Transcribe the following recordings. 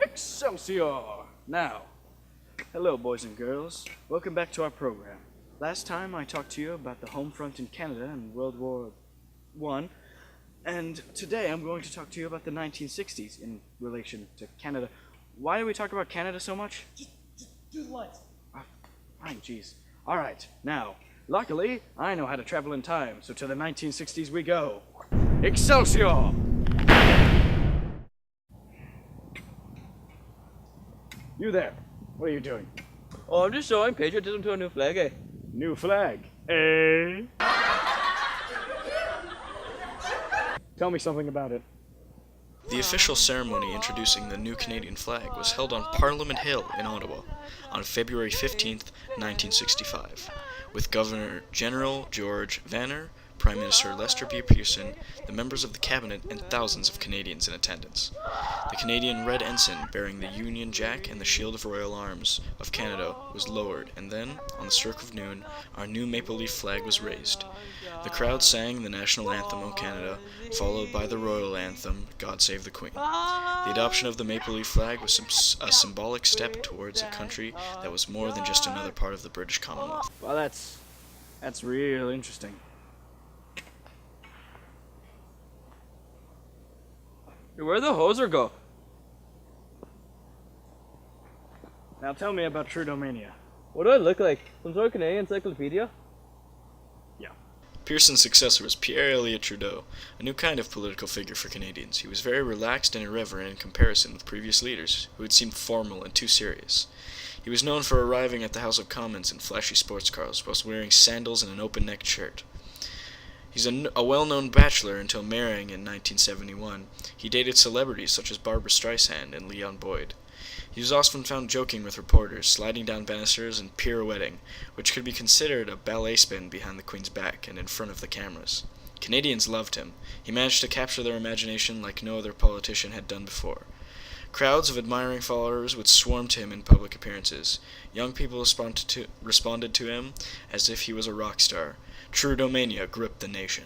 Excelsior! Now, hello boys and girls. Welcome back to our program. Last time I talked to you about the home front in Canada in World War I, and today I'm going to talk to you about the 1960s in relation to Canada. Why do we talk about Canada so much? Just do the lights. Fine, jeez. Alright, now, luckily, I know how to travel in time, so to the 1960s we go. Excelsior! You there, what are you doing? Oh, I'm just showing patriotism to a new flag, eh? New flag, eh? Tell me something about it. The official ceremony introducing the new Canadian flag was held on Parliament Hill in Ottawa on February 15th, 1965, with Governor General George Vanner, Prime Minister Lester B. Pearson, the members of the cabinet, and thousands of Canadians in attendance. The Canadian red ensign bearing the Union Jack and the Shield of Royal Arms of Canada was lowered, and then, on the stroke of noon, our new maple leaf flag was raised. The crowd sang the national anthem, O Canada, followed by the royal anthem, God Save the Queen. The adoption of the maple leaf flag was a symbolic step towards a country that was more than just another part of the British Commonwealth. Well, that's real interesting. Where'd the hoser go? Now tell me about Trudeau-mania. What do I look like? Some sort of Canadian encyclopedia? Yeah. Pearson's successor was Pierre Elliott Trudeau, a new kind of political figure for Canadians. He was very relaxed and irreverent in comparison with previous leaders, who had seemed formal and too serious. He was known for arriving at the House of Commons in flashy sports cars, whilst wearing sandals and an open-necked shirt. He's a well-known bachelor until marrying in 1971. He dated celebrities such as Barbra Streisand and Leon Boyd. He was often found joking with reporters, sliding down banisters and pirouetting, which could be considered a ballet spin behind the Queen's back and in front of the cameras. Canadians loved him. He managed to capture their imagination like no other politician had done before. Crowds of admiring followers would swarm to him in public appearances. Young people responded to him as if he was a rock star. Trudeau-mania gripped the nation.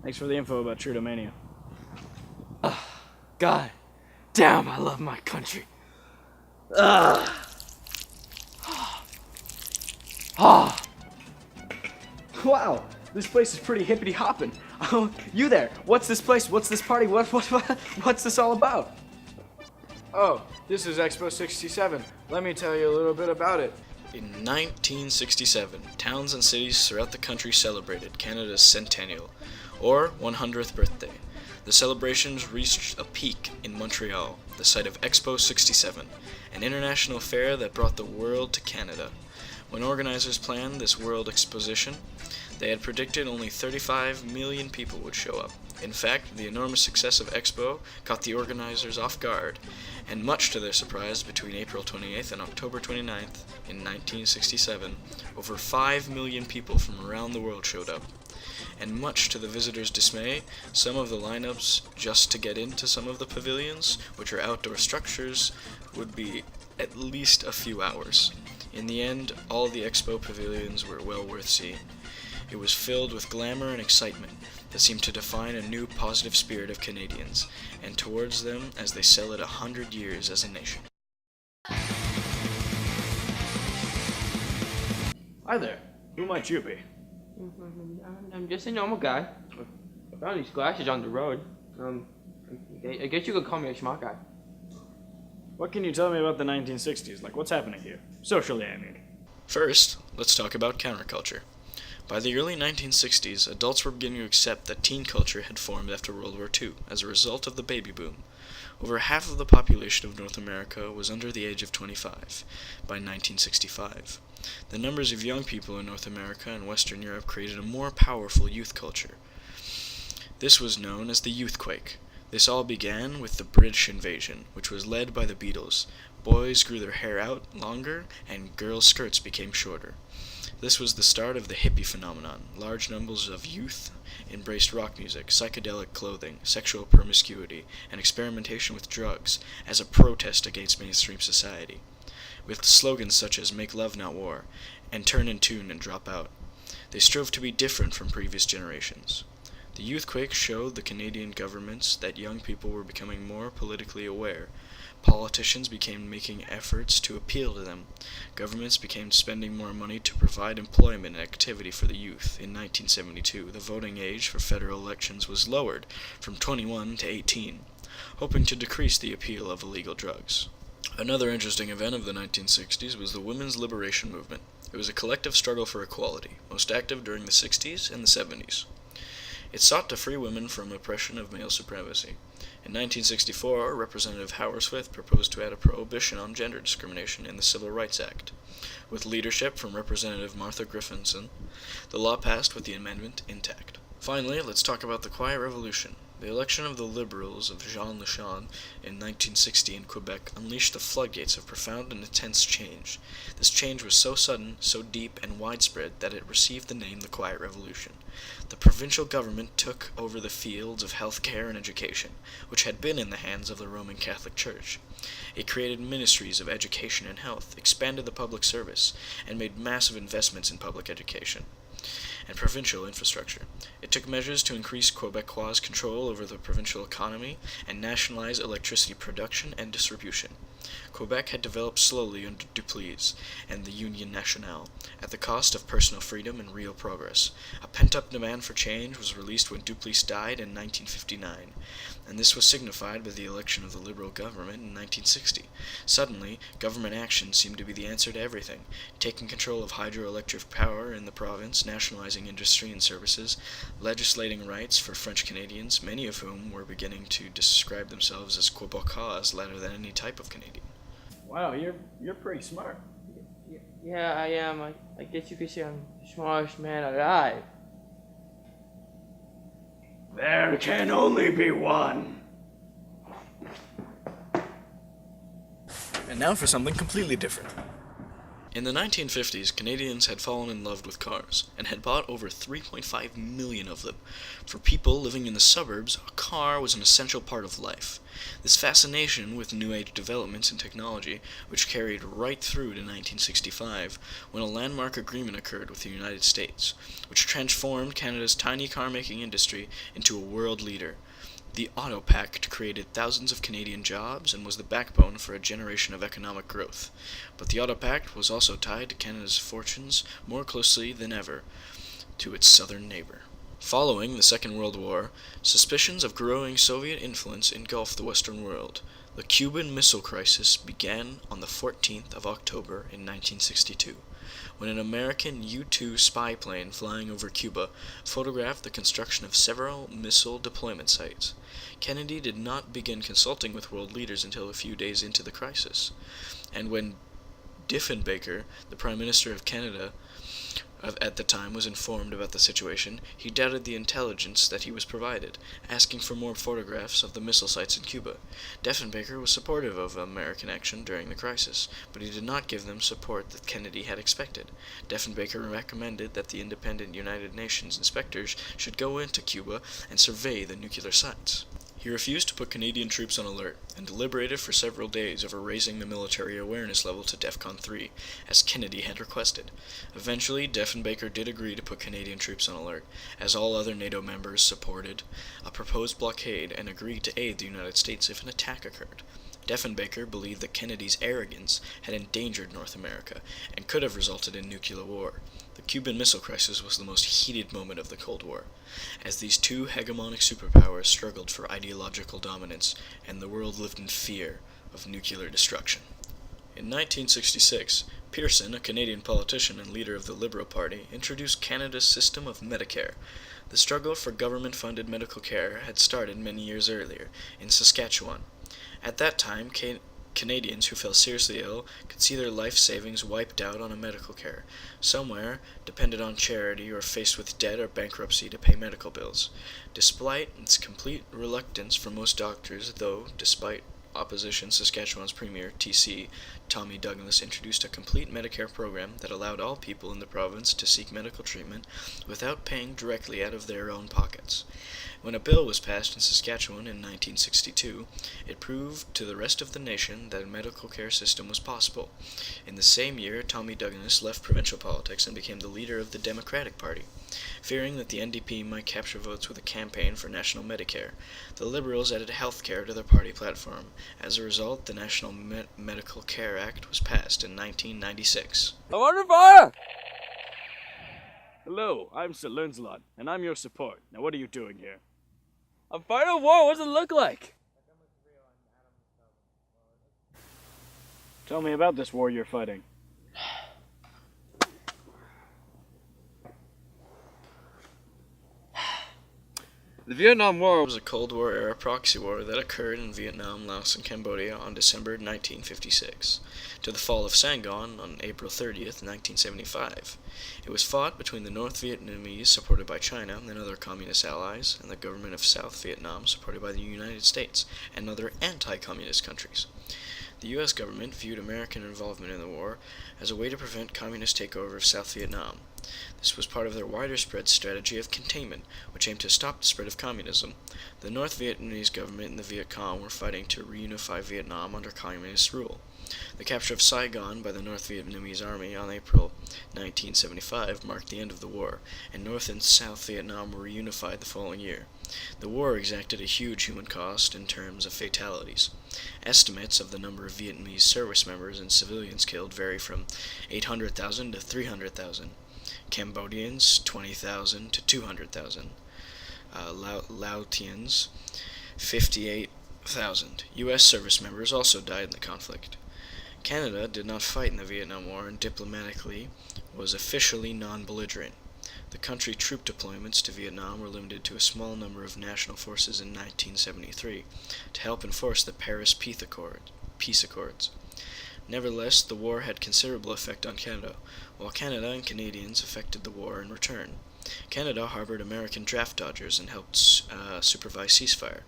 Thanks for the info about Trudeau-mania. God damn, I love my country. Wow, this place is pretty hippity hopping. Oh, you there? What's this place? What's this party? What's this all about? Oh, this is Expo 67. Let me tell you a little bit about it. In 1967, towns and cities throughout the country celebrated Canada's centennial, or 100th birthday. The celebrations reached a peak in Montreal, the site of Expo 67, an international fair that brought the world to Canada. When organizers planned this world exposition, they had predicted only 35 million people would show up. In fact, the enormous success of Expo caught the organizers off guard, and much to their surprise, between April 28th and October 29th in 1967, over 5 million people from around the world showed up. And much to the visitors' dismay, some of the lineups just to get into some of the pavilions, which are outdoor structures, would be at least a few hours. In the end, all the Expo pavilions were well worth seeing. It was filled with glamour and excitement that seemed to define a new positive spirit of Canadians, and towards them as they celebrate 100 years as a nation. Hi there. Who might you be? I'm just a normal guy. I found these glasses on the road. I guess you could call me a smart guy. What can you tell me about the 1960s? Like, what's happening here? Socially, I mean. First, let's talk about counterculture. By the early 1960s, adults were beginning to accept that teen culture had formed after World War II as a result of the baby boom. Over half of the population of North America was under the age of 25 by 1965. The numbers of young people in North America and Western Europe created a more powerful youth culture. This was known as the Youthquake. This all began with the British invasion, which was led by the Beatles. Boys grew their hair out longer, and girls' skirts became shorter. This was the start of the hippie phenomenon. Large numbers of youth embraced rock music, psychedelic clothing, sexual promiscuity, and experimentation with drugs as a protest against mainstream society, with slogans such as "Make Love Not War" and "Turn in Tune and Drop Out." They strove to be different from previous generations. The youthquake showed the Canadian governments that young people were becoming more politically aware. Politicians began making efforts to appeal to them. Governments began spending more money to provide employment and activity for the youth. In 1972, the voting age for federal elections was lowered from 21 to 18, hoping to decrease the appeal of illegal drugs. Another interesting event of the 1960s was the women's liberation movement. It was a collective struggle for equality, most active during the 60s and the 70s. It sought to free women from oppression of male supremacy. In 1964, Representative Howard Smith proposed to add a prohibition on gender discrimination in the Civil Rights Act. With leadership from Representative Martha Griffinson, the law passed with the amendment intact. Finally, let's talk about the Quiet Revolution. The election of the Liberals of Jean Lachon in 1960 in Quebec unleashed the floodgates of profound and intense change. This change was so sudden, so deep, and widespread that it received the name the Quiet Revolution. The provincial government took over the fields of health care and education, which had been in the hands of the Roman Catholic Church. It created ministries of education and health, expanded the public service, and made massive investments in public education and provincial infrastructure. It took measures to increase Quebecois' control over the provincial economy and nationalize electricity production and distribution. Quebec had developed slowly under Duplessis and the Union Nationale, at the cost of personal freedom and real progress. A pent-up demand for change was released when Duplessis died in 1959, and this was signified by the election of the Liberal government in 1960. Suddenly, government action seemed to be the answer to everything, taking control of hydroelectric power in the province, nationalizing industry and services, legislating rights for French Canadians, many of whom were beginning to describe themselves as Quebecois rather than any type of Canadian. Wow, you're pretty smart. Yeah, I am. I guess you could say I'm the smartest man alive. There can only be one. And now for something completely different. In the 1950s, Canadians had fallen in love with cars and had bought over 3.5 million of them. For people living in the suburbs, a car was an essential part of life. This fascination with new age developments in technology, which carried right through to 1965, when a landmark agreement occurred with the United States, which transformed Canada's tiny car-making industry into a world leader. The Auto Pact created thousands of Canadian jobs and was the backbone for a generation of economic growth. But the Auto Pact was also tied to Canada's fortunes more closely than ever to its southern neighbor. Following the Second World War, suspicions of growing Soviet influence engulfed the Western world. The Cuban Missile Crisis began on the 14th of October in 1962, when an American U-2 spy plane flying over Cuba photographed the construction of several missile deployment sites. Kennedy did not begin consulting with world leaders until a few days into the crisis, and when Diefenbaker, the Prime Minister of Canada at the time, was informed about the situation, he doubted the intelligence that he was provided, asking for more photographs of the missile sites in Cuba. Diefenbaker was supportive of American action during the crisis, but he did not give them support that Kennedy had expected. Diefenbaker recommended that the independent United Nations inspectors should go into Cuba and survey the nuclear sites. He refused to put Canadian troops on alert, and deliberated for several days over raising the military awareness level to DEFCON 3, as Kennedy had requested. Eventually, Diefenbaker did agree to put Canadian troops on alert, as all other NATO members supported a proposed blockade and agreed to aid the United States if an attack occurred. Diefenbaker believed that Kennedy's arrogance had endangered North America and could have resulted in nuclear war. The Cuban Missile Crisis was the most heated moment of the Cold War, as these two hegemonic superpowers struggled for ideological dominance, and the world lived in fear of nuclear destruction. In 1966, Pearson, a Canadian politician and leader of the Liberal Party, introduced Canada's system of Medicare. The struggle for government-funded medical care had started many years earlier, in Saskatchewan. At that time, Canadians who fell seriously ill could see their life savings wiped out on a medical care. Somewhere depended on charity or faced with debt or bankruptcy to pay medical bills. Despite its complete reluctance for most doctors, though, despite opposition, Saskatchewan's Premier, TC Tommy Douglas, introduced a complete Medicare program that allowed all people in the province to seek medical treatment without paying directly out of their own pockets. When a bill was passed in Saskatchewan in 1962, it proved to the rest of the nation that a medical care system was possible. In the same year, Tommy Douglas left provincial politics and became the leader of the Democratic Party. Fearing that the NDP might capture votes with a campaign for national Medicare, the Liberals added health care to their party platform. As a result, the National Medical Care Act was passed in 1996. I'm under fire! Hello, I'm Sir Learnsalot, and I'm your support. Now what are you doing here? I'm fighting a war, what does it look like? Tell me about this war you're fighting. The Vietnam War was a Cold War-era proxy war that occurred in Vietnam, Laos, and Cambodia on December 1956, to the fall of Saigon on April 30th, 1975. It was fought between the North Vietnamese, supported by China and other communist allies, and the government of South Vietnam, supported by the United States and other anti-communist countries. The U.S. government viewed American involvement in the war as a way to prevent communist takeover of South Vietnam. This was part of their wider spread strategy of containment, which aimed to stop the spread of communism. The North Vietnamese government and the Viet Cong were fighting to reunify Vietnam under communist rule. The capture of Saigon by the North Vietnamese Army on April 1975 marked the end of the war, and North and South Vietnam were reunified the following year. The war exacted a huge human cost in terms of fatalities. Estimates of the number of Vietnamese service members and civilians killed vary from 800,000 to 300,000. Cambodians, 20,000 to 200,000. Laotians, 58,000. U.S. service members also died in the conflict. Canada did not fight in the Vietnam War and diplomatically was officially non-belligerent. The country troop deployments to Vietnam were limited to a small number of national forces in 1973 to help enforce the Paris Peace Accords. Nevertheless, the war had considerable effect on Canada, while Canada and Canadians affected the war in return. Canada harbored American draft dodgers and helped supervise ceasefire,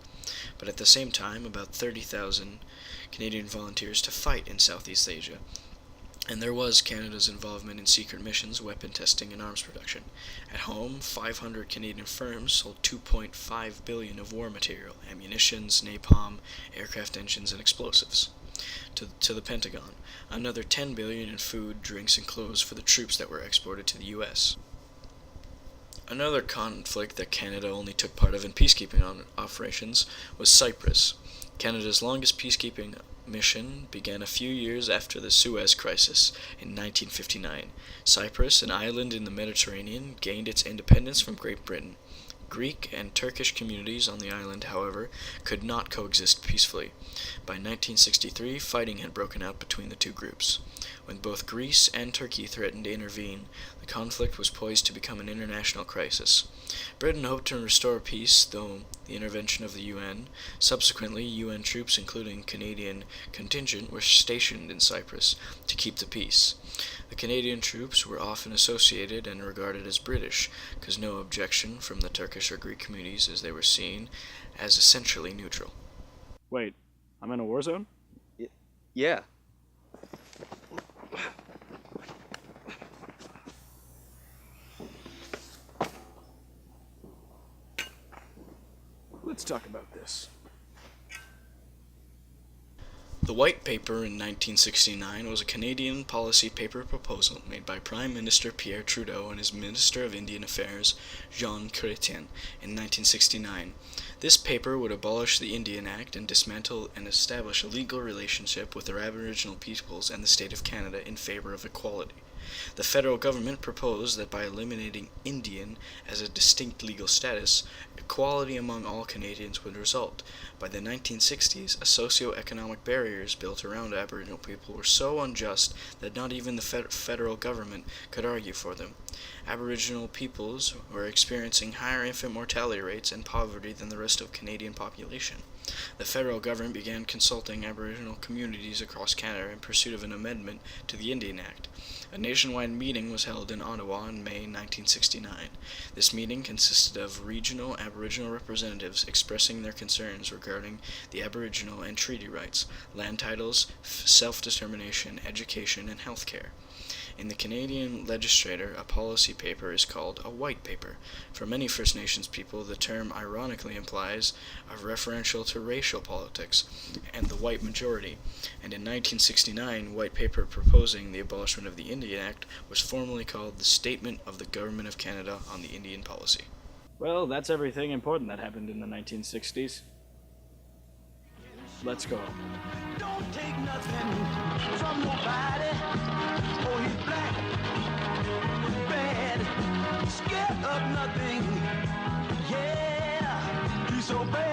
but at the same time about 30,000 Canadian volunteers to fight in Southeast Asia, and there was Canada's involvement in secret missions, weapon testing, and arms production. At home, 500 Canadian firms sold $2.5 billion of war material, ammunitions, napalm, aircraft engines, and explosives to the Pentagon, another $10 billion in food, drinks, and clothes for the troops that were exported to the U.S. Another conflict that Canada only took part of in peacekeeping operations was Cyprus. Canada's longest peacekeeping mission began a few years after the Suez Crisis in 1959. Cyprus, an island in the Mediterranean, gained its independence from Great Britain. Greek and Turkish communities on the island, however, could not coexist peacefully. By 1963, fighting had broken out between the two groups. When both Greece and Turkey threatened to intervene, the conflict was poised to become an international crisis. Britain hoped to restore peace, though the intervention of the UN. Subsequently, UN troops, including Canadian contingent, were stationed in Cyprus to keep the peace. The Canadian troops were often associated and regarded as British, because no objection from the Turkish or Greek communities, as they were seen as essentially neutral. Wait, I'm in a war zone? Yeah. Let's talk about this. The White Paper in 1969 was a Canadian policy paper proposal made by Prime Minister Pierre Trudeau and his Minister of Indian Affairs, Jean Chrétien, in 1969. This paper would abolish the Indian Act and dismantle and establish a legal relationship with their Aboriginal peoples and the state of Canada in favor of equality. The federal government proposed that by eliminating Indian as a distinct legal status, equality among all Canadians would result. By the 1960s, socio-economic barriers built around Aboriginal people were so unjust that not even the federal government could argue for them. Aboriginal peoples were experiencing higher infant mortality rates and poverty than the rest of Canadian population. The federal government began consulting Aboriginal communities across Canada in pursuit of an amendment to the Indian Act. A nationwide meeting was held in Ottawa in May 1969. This meeting consisted of regional Aboriginal representatives expressing their concerns regarding the Aboriginal and treaty rights, land titles, self-determination, education, and health care. In the Canadian legislature, a policy paper is called a white paper. For many First Nations people, the term ironically implies a referential to racial politics and the white majority, and in 1969, white paper proposing the abolishment of the Indian Act was formally called the Statement of the Government of Canada on the Indian Policy. Well, that's everything important that happened in the 1960s. Let's go. Don't take nothing from nobody. Oh, he's black, bad, scared of nothing. Yeah, he's so bad.